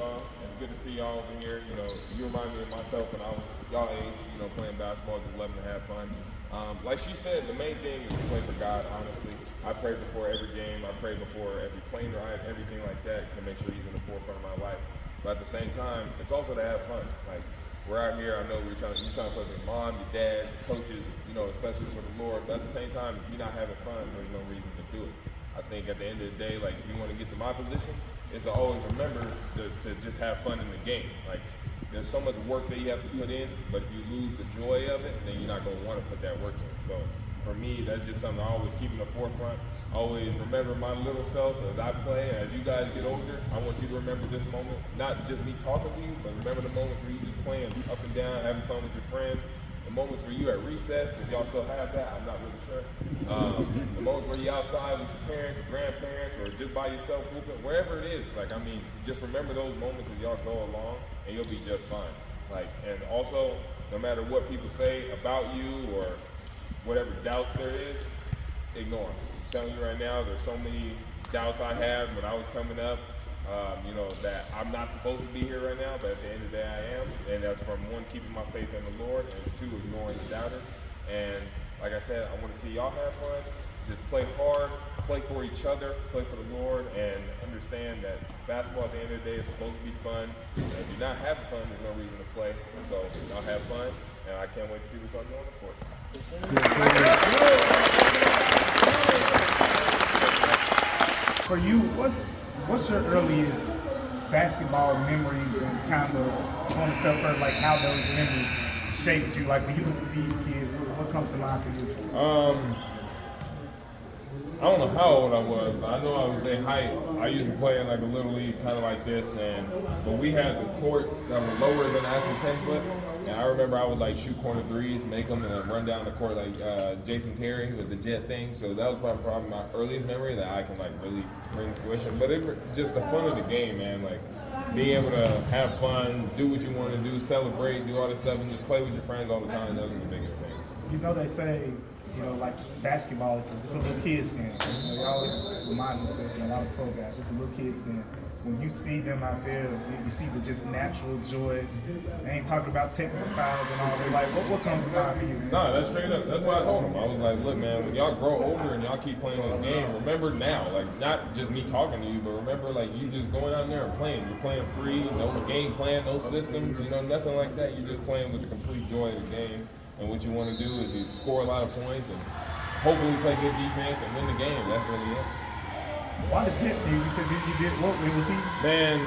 y'all. It's good to see y'all over here. You know, you remind me of myself when I was y'all age, you know, playing basketball, just loving to have fun. Like she said, the main thing is to play for God, honestly. I pray before every game. I pray before every plane ride, everything like that to make sure he's in the forefront of my life. But at the same time, it's also to have fun. Like, we're out here, I know you're trying to play with your mom, your dad, coaches, you know, especially for the Lord. But at the same time, if you're not having fun, there's no reason to do it. I think at the end of the day, like, if you want to get to my position, is to always remember to just have fun in the game. Like, there's so much work that you have to put in, but if you lose the joy of it, then you're not going to want to put that work in. So for me, that's just something I always keep in the forefront. Always remember my little self as I play. As you guys get older, I want you to remember this moment. Not just me talking to you, but remember the moments where you just playing up and down, having fun with your friends. The moments where you at recess, if y'all still have that, I'm not really sure. The moments where you're outside with your parents, your grandparents, or just by yourself hooping, wherever it is. Like, I mean, just remember those moments as y'all go along, and you'll be just fine. Like, and also, no matter what people say about you or whatever doubts there is, ignore them. I'm telling you right now, there's so many doubts I had when I was coming up. You know, that I'm not supposed to be here right now, but at the end of the day I am. And that's from one, keeping my faith in the Lord, and two, ignoring the doubters. And like I said, I want to see y'all have fun. Just play hard, play for each other, play for the Lord, and understand that basketball at the end of the day is supposed to be fun. And if you're not having fun, there's no reason to play. So y'all have fun, and I can't wait to see what y'all do on the court. For you, what's your earliest basketball memories and kind of going a step further, like how those memories shaped you? Like when you look at these kids, what comes to mind for you? I don't know how old I was, but I know I was in height. I used to play in like a little league, kind of like this, and so we had the courts that were lower than the actual 10-foot. And I remember I would like shoot corner threes, make them, and run down the court like Jason Terry with the jet thing. So that was probably my earliest memory that I can like really bring to fruition. But it was just the fun of the game, man. Like being able to have fun, do what you want to do, celebrate, do all this stuff, and just play with your friends all the time. Those are the biggest things. You know, they say, you know, like basketball, it's a little kid's game. You know, they always remind themselves, and a lot of pro guys, it's a little kid's game. When you see them out there, you see the just natural joy. They ain't talking about technical fouls and all that. Like, what comes to mind for you, man? No, that's straight up. That's what I told them. I was like, look, man, when y'all grow older and y'all keep playing this game, remember now, like, not just me talking to you, but remember, like, you just going out there and playing. You're playing free, no game plan, no systems, you know, nothing like that. You're just playing with the complete joy of the game. And what you want to do is you score a lot of points and hopefully play good defense and win the game. That's really it. Why the jet for you? You said you did what? Was he? Man,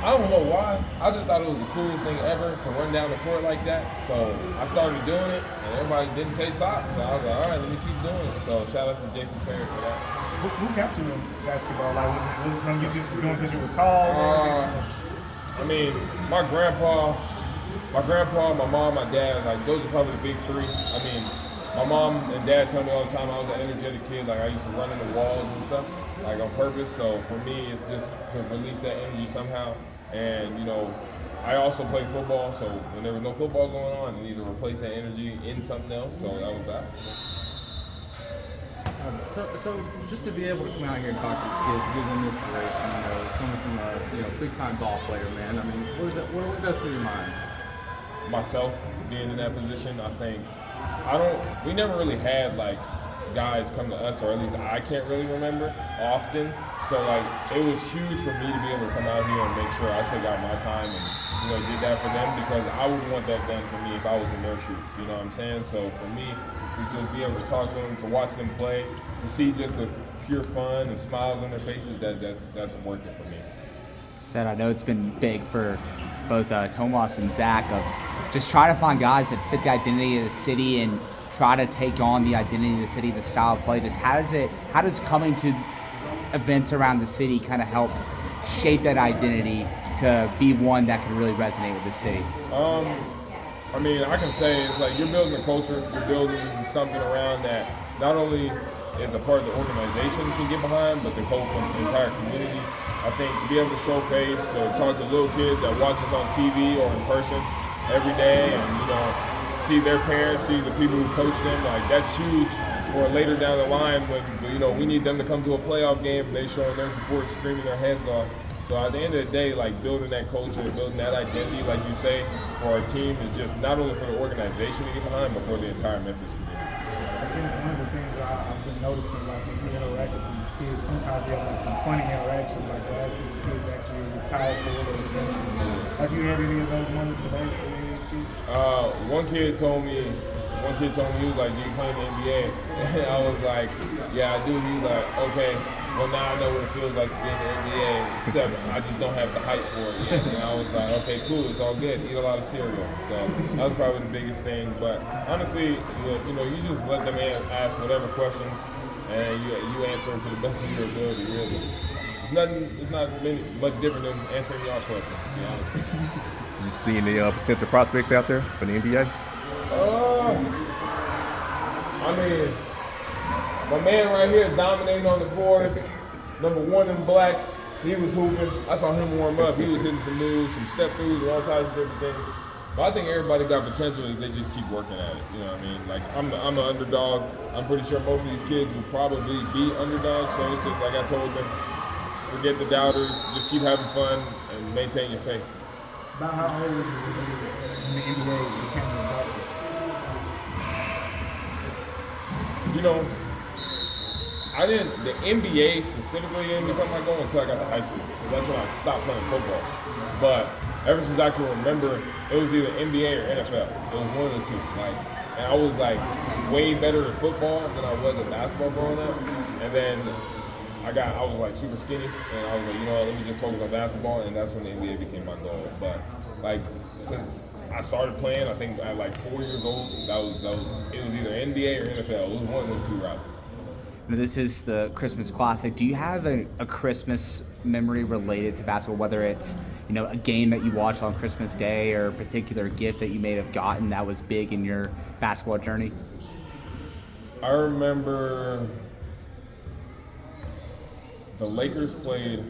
I don't know why. I just thought it was the coolest thing ever to run down the court like that. So I started doing it, and everybody didn't say stop. So I was like, all right, let me keep doing it. So shout out to Jason Terry for that. Who got you in basketball? Like, was it something you just were doing because you were tall? I mean, my grandpa, my mom, my dad, like those are probably the big three. I mean, my mom and dad tell me all the time I was an energetic kid. Like I used to run in the walls and stuff, like on purpose. So for me, it's just to release that energy somehow. And you know, I also play football. So when there was no football going on, I needed to replace that energy in something else. So that was basketball. So just to be able to come out here and talk to these kids, give them inspiration, you know, coming from a big-time ball player, man. I mean, what goes through your mind? Myself being in that position, I think we never really had like guys come to us, or at least I can't really remember often. So like it was huge for me to be able to come out here and make sure I took out my time and did that for them, because I wouldn't want that done for me if I was in their shoes. You know what I'm saying? So for me to just be able to talk to them, to watch them play, to see just the pure fun and smiles on their faces, that's worth it for me. Said, I know it's been big for both Tomas and Zach of just trying to find guys that fit the identity of the city and try to take on the identity of the city, the style of play. Just how does coming to events around the city kind of help shape that identity to be one that can really resonate with the city? I mean, I can say it's like you're building a culture, you're building something around that not only is a part of the organization can get behind, but the whole entire community. I think to be able to showcase or talk to little kids that watch us on TV or in person every day, and see their parents, see the people who coach them, like that's huge for later down the line when we need them to come to a playoff game and they showing their support, screaming their heads off. So at the end of the day, like building that culture, building that identity, like you say, for our team is just not only for the organization to get behind, but for the entire Memphis community. I think one of the things I've been noticing, like when you interact with these kids, sometimes you have like some funny interactions, like asking the kids actually retired for or seniors. Have you had any of those moments today with any of these kids? One kid told me he was like, "Do you play in the NBA?" And I was like, "Yeah, I do." He was like, "Okay, well now I know what it feels like to be in the NBA, except I just don't have the height for it yet." And I was like, "Okay, cool, it's all good. Eat a lot of cereal." So that was probably the biggest thing. But honestly, you just let them ask whatever questions, and you answer them to the best of your ability. Really, it's not much different than answering your questions. To be honest. You see any potential prospects out there for the NBA? I mean, my man right here dominating on the boards, number 1 in black. He was hooping. I saw him warm up. He was hitting some moves, some step throughs, and all types of different things. But I think everybody got potential if they just keep working at it. You know what I mean? Like I'm the underdog. I'm pretty sure most of these kids will probably be underdogs. So it's just like I told them, forget the doubters. Just keep having fun and maintain your faith. About how old were you when the NBA became an adult? You know, the NBA specifically didn't become my goal until I got to high school. That's when I stopped playing football. But ever since I can remember, it was either NBA or NFL. It was one of the two. And I was like way better at football than I was at basketball growing up. And then I was like super skinny, and I was like, you know what, let me just focus on basketball, and that's when the NBA became my goal. But since I started playing, I think at like 4 years old, it was either NBA or NFL. It was one of those two routes. This is the Christmas Classic. Do you have a Christmas memory related to basketball, whether it's a game that you watched on Christmas Day or a particular gift that you may have gotten that was big in your basketball journey? I remember the Lakers played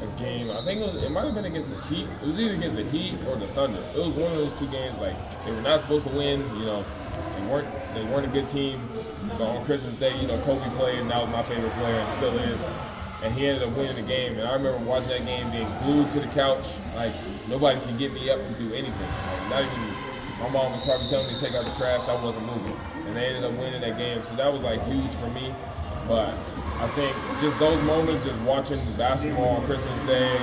a game. I think it might have been against the Heat. It was either against the Heat or the Thunder. It was one of those two games. Like they were not supposed to win. They weren't a good team. So on Christmas Day, Kobe played, and that was my favorite player, and still is. And he ended up winning the game. And I remember watching that game, being glued to the couch. Like nobody could get me up to do anything. Not even my mom was probably telling me to take out the trash. I wasn't moving, and they ended up winning that game. So that was like huge for me. But I think just those moments, just watching basketball on Christmas Day,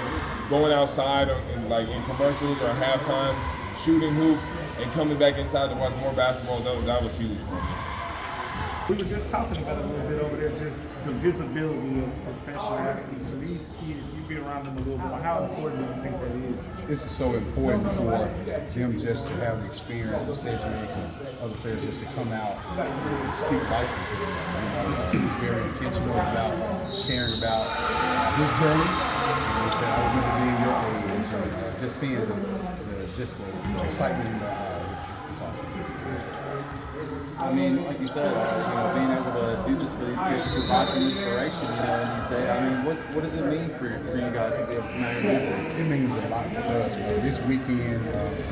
going outside in commercials or halftime, shooting hoops, and coming back inside to watch more basketball, that was huge for me. We were just talking about it a little bit over there, just the visibility of professional athletes. So these kids, you've been around them a little bit. How important do you think that is? This is so important for them just to have the experience of Cedric and other players just to come out and speak life into them. He's very intentional about sharing about his journey. And he said, I remember being your age, and just seeing the excitement in their eyes. It's awesome. I mean, like you said, being able to do this for these kids, provide some inspiration, in these days. I mean, what does it mean for you guys to be able to come out here and do this? It means a lot for us. This weekend,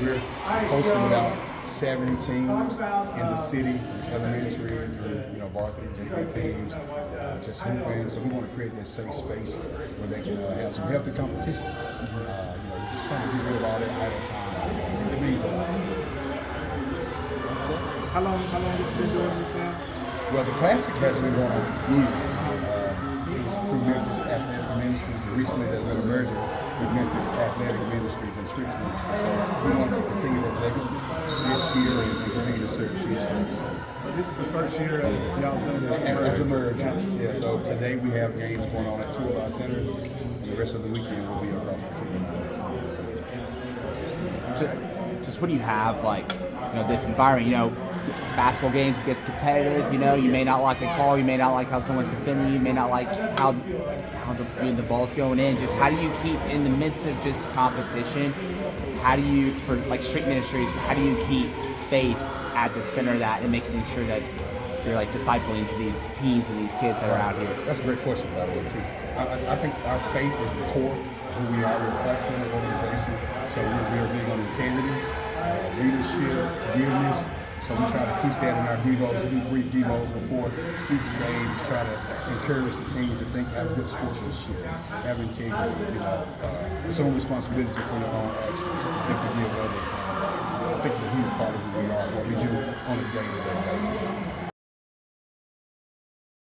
we're hosting about 70 teams in the city, from elementary to varsity JV teams, just hooping. So we want to create that safe space where they can have some healthy competition. Just trying to get rid of all that idle time. It means a lot to us. How long have you been doing this now? Well, the Classic has been going on for years. It was through Memphis Athletic Ministries. But recently there's been a merger with Memphis Athletic Ministries and Streets Ministries. So we want to continue that legacy this year and continue to serve kids. So this is the first year y'all done this. As a merger, yeah. So today we have games going on at 2 of our centers, and the rest of the weekend will be across the city. Just when you have this environment, basketball games gets competitive. You may not like the call, you may not like how someone's defending you, may not like how the ball's going in. Just how do you keep in the midst of just competition? How do you, for Street Ministries, how do you keep faith at the center of that and making sure that you're discipling to these teams and these kids that are out here? That's a great question, by the way, too. I think our faith is the core of who we are. We're a Christ-centered organization, so we're big on integrity, leadership, forgiveness. So we try to teach that in our devos. We do brief devos before each game to try to encourage the team to have good sportsmanship, have integrity. It's own responsibility for your own actions and forgive others. I think it's a huge part of who we are, what we do on a day-to-day basis.